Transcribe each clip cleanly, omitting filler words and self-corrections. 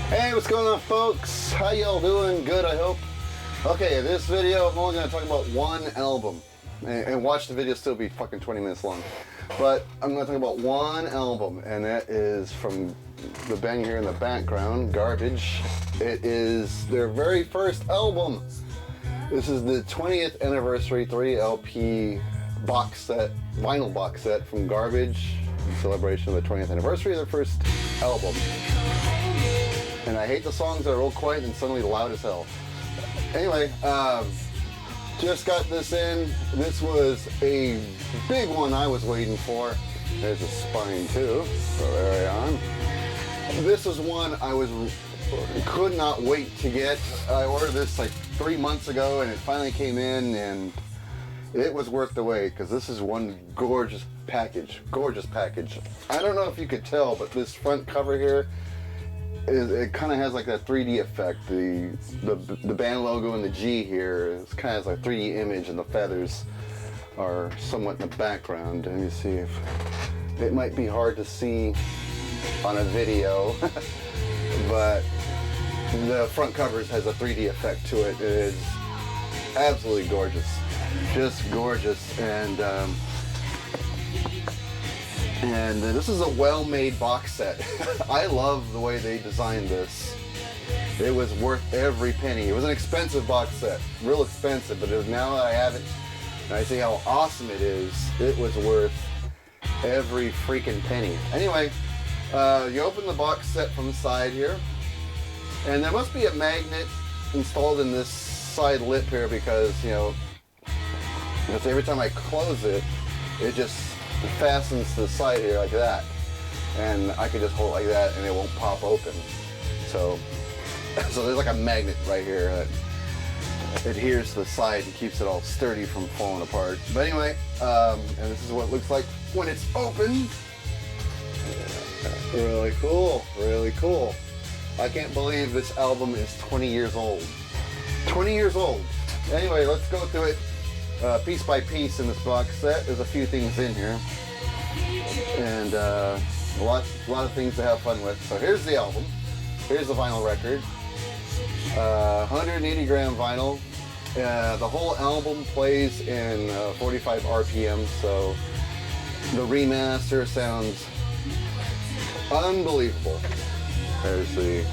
Hey, what's going on, folks? How y'all doing? Good, I hope. Okay, this video, I'm only going to talk about one album. And watch the video still be fucking 20 minutes long. But I'm going to talk about one album, and that is from the band here in the background, Garbage. It is their very first album. This is the 20th anniversary 3 LP box set, vinyl box set from Garbage in celebration of the 20th anniversary of their first album. And I hate the songs that are real quiet and suddenly loud as hell. Anyway, just got this in. This was a big one I was waiting for. There's a spine too, so there I am. This was one I could not wait to get. I ordered this like 3 months ago and it finally came in, and it was worth the wait because this is one gorgeous package. Gorgeous package. I don't know if you could tell, but this front cover here, it kind of has like that 3D effect. The band logo and the G here is kind of like a 3D image, and the feathers are somewhat in the background. Let me see if it might be hard to see on a video, but the front cover has a 3D effect to it. It is absolutely gorgeous, just gorgeous, and this is a well-made box set. I love the way they designed this. It was worth every penny. It was an expensive box set, real expensive, but now that I have it and I see how awesome it is, it was worth every freaking penny. Anyway, you open the box set from the side here, and there must be a magnet installed in this side lip here because, you know, every time I close it, it just fastens to the side here like that, and I can just hold it like that and it won't pop open. So there's like a magnet right here that adheres to the side and keeps it all sturdy from falling apart. But anyway, and this is what it looks like when it's open. Really cool, really cool. I can't believe this album is 20 years old. 20 years old. Anyway, let's go through it piece by piece in this box set. There's a few things in here, and a lot of things to have fun with. So here's the album. Here's the vinyl record. 180 gram vinyl. The whole album plays in 45 RPM, so the remaster sounds unbelievable. There's the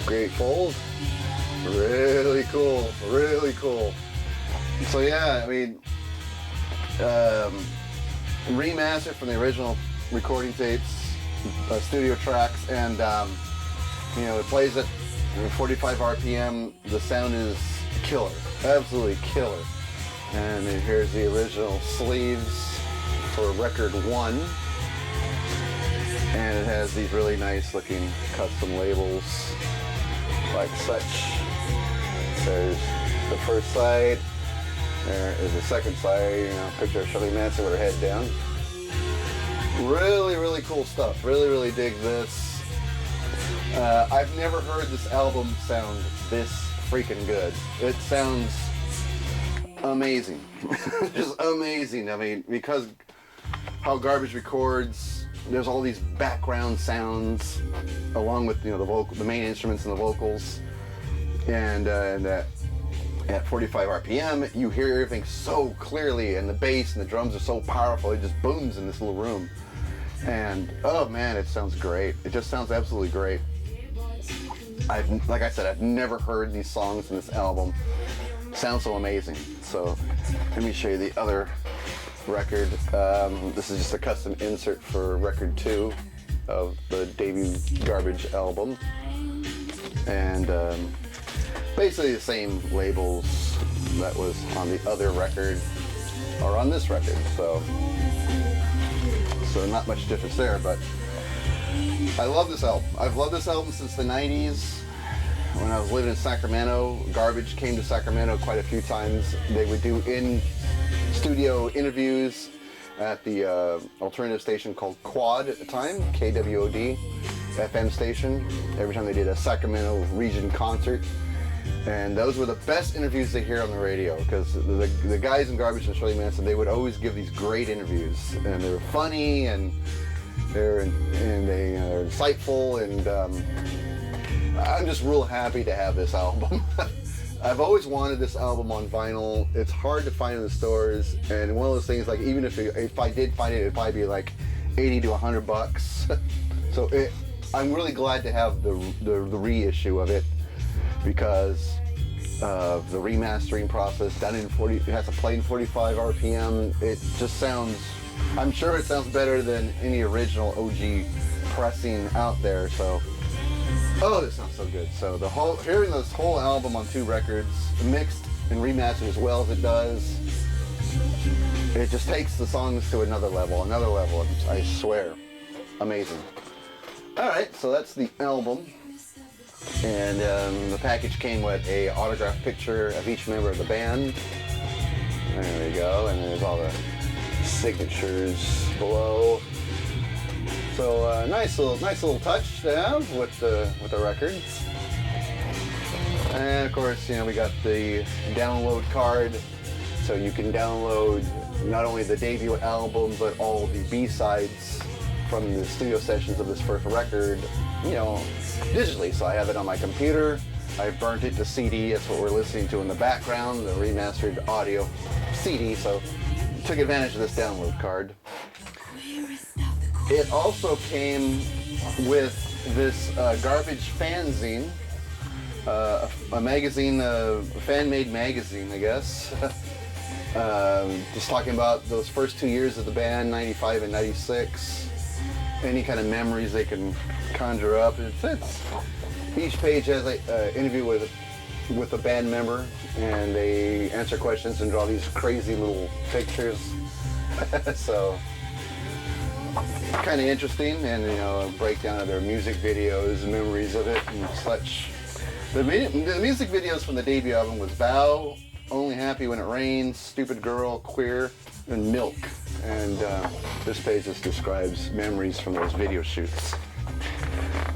gatefold. Really cool, really cool. So yeah, I mean, remastered from the original recording tapes, studio tracks, and you know, it plays at 45 RPM. The sound is killer, absolutely killer. And then here's the original sleeves for record 1, and it has these really nice looking custom labels like such. There's the first side. There is the second side, you know, picture of Shirley Manson with her head down. Really, really cool stuff. Really, really dig this. I've never heard this album sound this freaking good. It sounds amazing. Just amazing. I mean, because how Garbage records, there's all these background sounds along with, you know, the main instruments and the vocals, and that. At 45 RPM, you hear everything so clearly, and the bass and the drums are so powerful, it just booms in this little room. And, oh man, it sounds great. It just sounds absolutely great. Like I said, I've never heard these songs in this album sound so amazing. So, let me show you the other record. This is just a custom insert for record 2 of the debut Garbage album. And, basically the same labels that was on the other record are on this record, so not much difference there. But I love this album. I've loved this album since the 90s. When I was living in Sacramento, Garbage came to Sacramento quite a few times. They would do in-studio interviews at the alternative station called Quad at the time, KWOD FM station, every time they did a Sacramento region concert. And those were the best interviews they hear on the radio, because the guys in Garbage and Shirley Manson, they would always give these great interviews, and they were funny, and they're insightful, and I'm just real happy to have this album. I've always wanted this album on vinyl. It's hard to find in the stores, and one of those things, like, even if I did find it, it'd probably be like 80 to 100 bucks. So I'm really glad to have the reissue of it, because of the remastering process done in 40. It has to play in 45 RPM. It just sounds, I'm sure it sounds better than any original OG pressing out there. So, oh, this sounds so good. So hearing this whole album on 2 records, mixed and remastered as well as it does, it just takes the songs to another level. I swear, amazing. All right, so that's the album, and the package came with a autographed picture of each member of the band. There we go, and there's all the signatures below. So nice little touch to have with the records. And of course, we got the download card, so you can download not only the debut album but all the B-sides from the studio sessions of this first record, digitally. So I have it on my computer. I burnt it to CD. That's what we're listening to in the background, the remastered audio CD. So took advantage of this download card. It also came with this garbage fanzine, a magazine, a fan-made magazine, I guess. Just talking about those first 2 years of the band, 95 and 96. Any kind of memories they can conjure up. Each page has an interview with a band member, and they answer questions and draw these crazy little pictures. So kind of interesting, and a breakdown of their music videos, memories of it, and such. The music videos from the debut album was Bow, Only Happy When It Rains, Stupid Girl, Queer, and Milk. And this page just describes memories from those video shoots.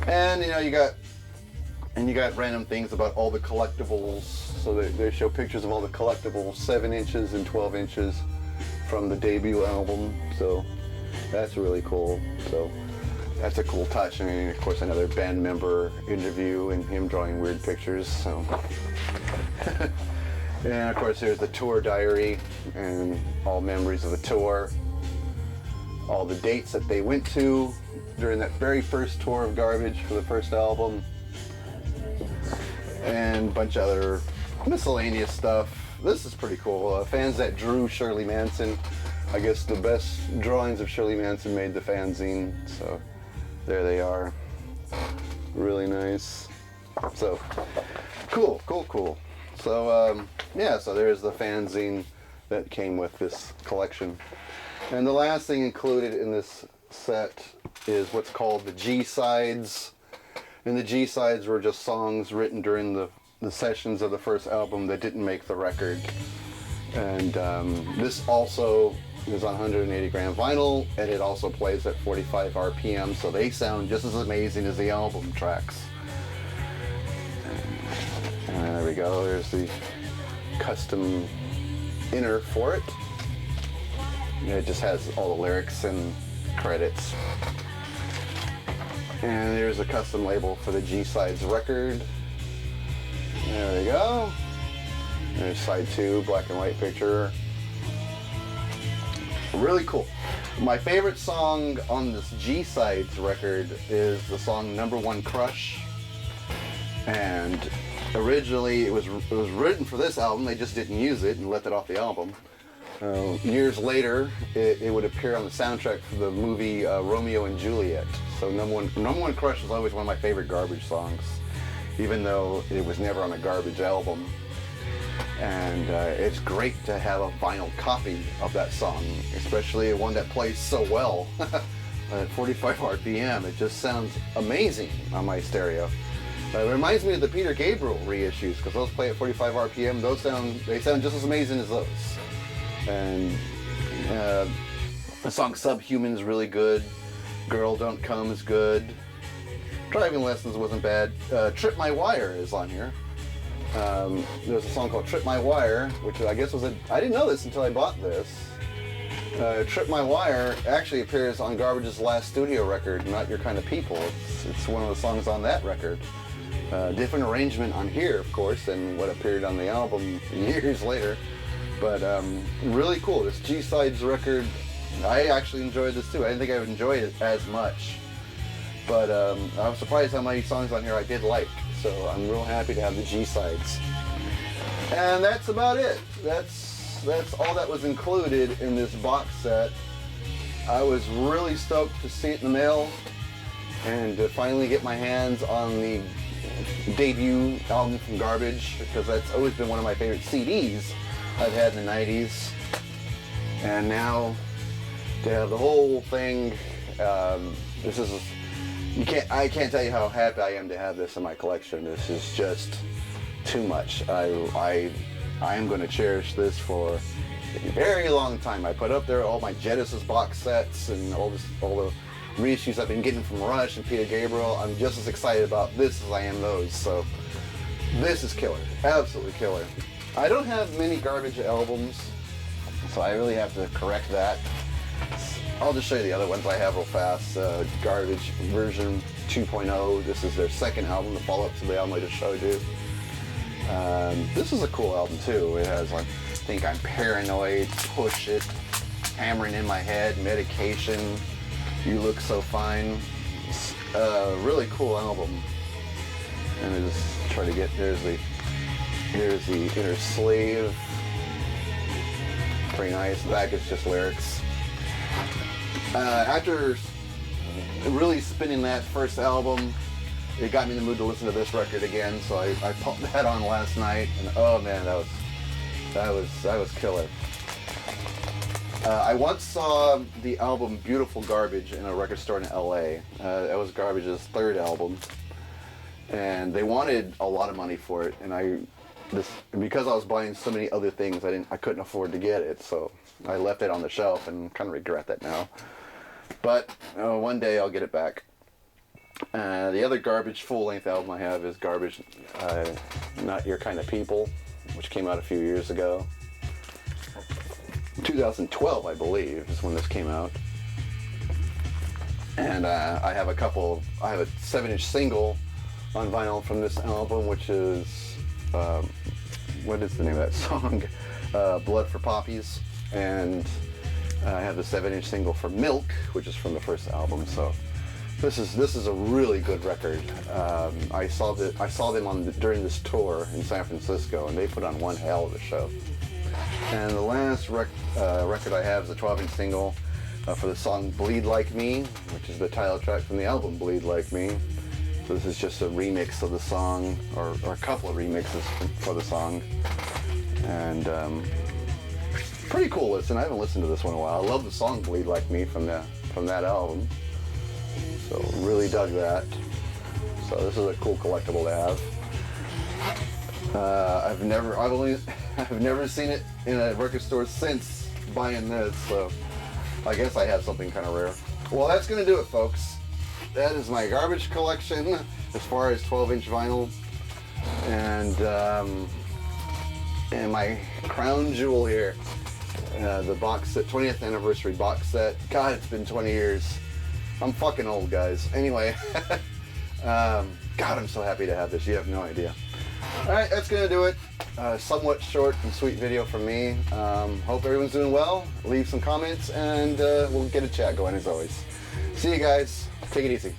And you got random things about all the collectibles. So they show pictures of all the collectibles, 7 inches and 12 inches from the debut album. So that's really cool. So that's a cool touch. And of course, another band member interview and him drawing weird pictures. So. And of course, here's the tour diary and all memories of the tour, all the dates that they went to during that very first tour of Garbage for the first album, and a bunch of other miscellaneous stuff. This is pretty cool. Fans that drew Shirley Manson. I guess the best drawings of Shirley Manson made the fanzine. So there they are. Really nice. So cool. So so there's the fanzine that came with this collection. And the last thing included in this set is what's called the G-sides. And the G-sides were just songs written during the sessions of the first album that didn't make the record. And this also is on 180 gram vinyl, and it also plays at 45 RPM, so they sound just as amazing as the album tracks. And there we go, there's the custom inner for it. It just has all the lyrics and credits. And there's a custom label for the G-Sides record. There we go. There's side 2, black and white picture. Really cool. My favorite song on this G-Sides record is the song Number One Crush. And originally it was written for this album, they just didn't use it and left it off the album. Years later, it would appear on the soundtrack for the movie Romeo and Juliet. So Number One Crush is always one of my favorite Garbage songs, even though it was never on a Garbage album. And it's great to have a vinyl copy of that song, especially one that plays so well at 45 RPM. It just sounds amazing on my stereo. It reminds me of the Peter Gabriel reissues, because those play at 45 RPM. They sound just as amazing as those. And the song Subhuman is really good. Girl Don't Come is good. Driving Lessons wasn't bad. Trip My Wire is on here. There's a song called Trip My Wire, which I guess I didn't know this until I bought this. Trip My Wire actually appears on Garbage's last studio record, Not Your Kind of People. It's one of the songs on that record. Different arrangement on here, of course, than what appeared on the album years later. But really cool. This G-Sides record, I actually enjoyed this too. I didn't think I would enjoy it as much. But I was surprised how many songs on here I did like. So I'm real happy to have the G-Sides. And that's about it. That's all that was included in this box set. I was really stoked to see it in the mail and to finally get my hands on the debut album from Garbage, because that's always been one of my favorite CDs I've had in the 90s. And now to have the whole thing, I can't tell you how happy I am to have this in my collection. This is just too much. I am going to cherish this for a very long time. I put up there all my Genesis box sets and all the reissues I've been getting from Rush and Peter Gabriel. I'm just as excited about this as I am those. So this is killer, absolutely killer. I don't have many Garbage albums, so I really have to correct that. I'll just show you the other ones I have real fast. Garbage version 2.0. This is their second album, the follow-up to the album I just showed you. This is a cool album too. It has like, Think I'm Paranoid, Push It, Hammering in My Head, Medication, You Look So Fine. It's a really cool album. And I just try to get, here's the Inner Slave. Pretty nice. The back is just lyrics. After really spinning that first album, it got me in the mood to listen to this record again, so I popped that on last night, and oh man, that was killer. I once saw the album Beautiful Garbage in a record store in LA. That was Garbage's third album, and they wanted a lot of money for it, and because I was buying so many other things, I couldn't afford to get it, so I left it on the shelf and kind of regret that now. But one day I'll get it back. The other Garbage full-length album I have is Garbage Not Your Kind of People, which came out a few years ago. 2012, I believe, is when this came out. And I have a 7-inch single on vinyl from this album, which is, what is the name of that song? Blood for Poppies. And I have the 7-inch single for Milk, which is from the first album. So this is a really good record. I saw them during this tour in San Francisco, and they put on one hell of a show. And the last record I have is a 12-inch single for the song Bleed Like Me, which is the title track from the album Bleed Like Me. So this is just a remix of the song, or a couple of remixes for the song. And pretty cool listen. I haven't listened to this one in a while. I love the song Bleed Like Me from that album. So really dug that. So this is a cool collectible to have. I've never seen it in a record store since buying this, so I guess I have something kind of rare. Well, that's gonna do it, folks. That is my Garbage collection as far as 12-inch vinyl, and my crown jewel here, the box set, 20th anniversary box set. God, it's been 20 years. I'm fucking old, guys. Anyway, God, I'm so happy to have this. You have no idea. All right, that's gonna do it. Somewhat short and sweet video from me. Hope everyone's doing well. Leave some comments, and we'll get a chat going as always. See you guys. Take it easy.